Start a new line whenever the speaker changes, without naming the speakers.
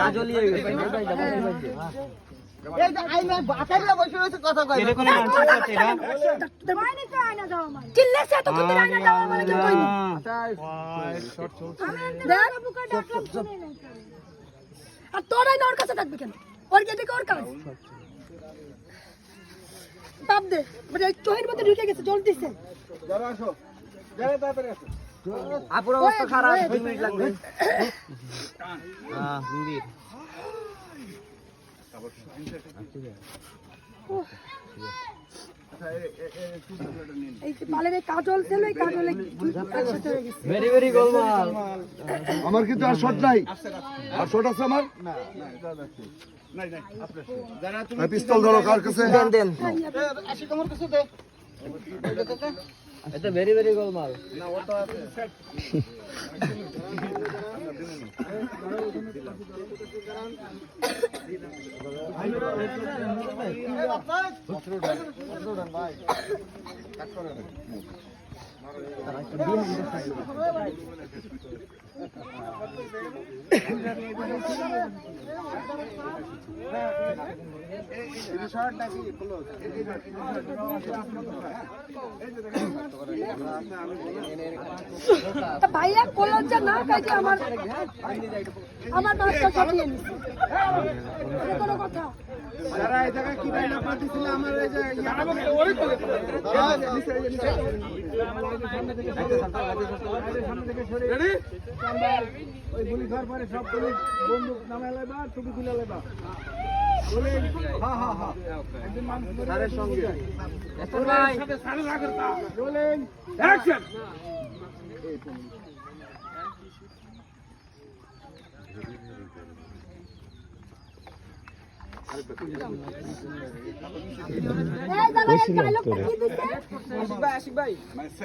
কাজল নিয়ে গেছে
এই যে আইনা বাকাইলা বসে রয়েছে কথা কয়
এটা কোন মানুষ আছে এটা
মানে তো আয়না দাও মানে কিল্লেছে তো কোন আয়না দাও মানে কি কইনি দেখ বুকা ডাকলাম শুনে না আর তোর আয়না ওর কাছে থাকবে কেন ওর কে দেখে ওর কাজ তাপ দে মানে চোহের মধ্যে ঢুকে গেছে জল দিছে
যারা আসো যারা তাড়াতাড়ি আসো
আপুর অবস্থা খারাপ 2 মিনিট লাগবে হ্যাঁ হিন্দি
এই যে পালের কাজল ছিল এই কাজলে একসাথে হয়ে গেছে
ভেরি ভেরি গোলমাল
আমার কিন্তু আর শট নাই আর শট আছে আমার
নাই নাই যারা তুমি
পিস্তল ধরো কার কাছে
দেন দেন
আসি তোমার কাছে দে
এটা ভেরি ভেরি গোলমাল
না ও তো আছে
তা ভাইয়া কলজা না কাজে আমার বাচ্চা ছাপিয়ে নিছে এটা কোনো কথা
যারা এই জায়গায় কি বাইনা পাঠিয়েছিল আমার এই যে রেডি ওই গুলি খাওয়ার পরে সব পুলিশ বন্দুক নামায় লাইবা টুপি খুলে লাইবা বলে হ্যাঁ হ্যাঁ হ্যাঁ একদিন মানুষ স্যারের সঙ্গে সাথে সাড়ে রাখতা রোলিং অ্যাকশন
এই দাদা এই ডায়লগটা কি দিছে
আশিক ভাই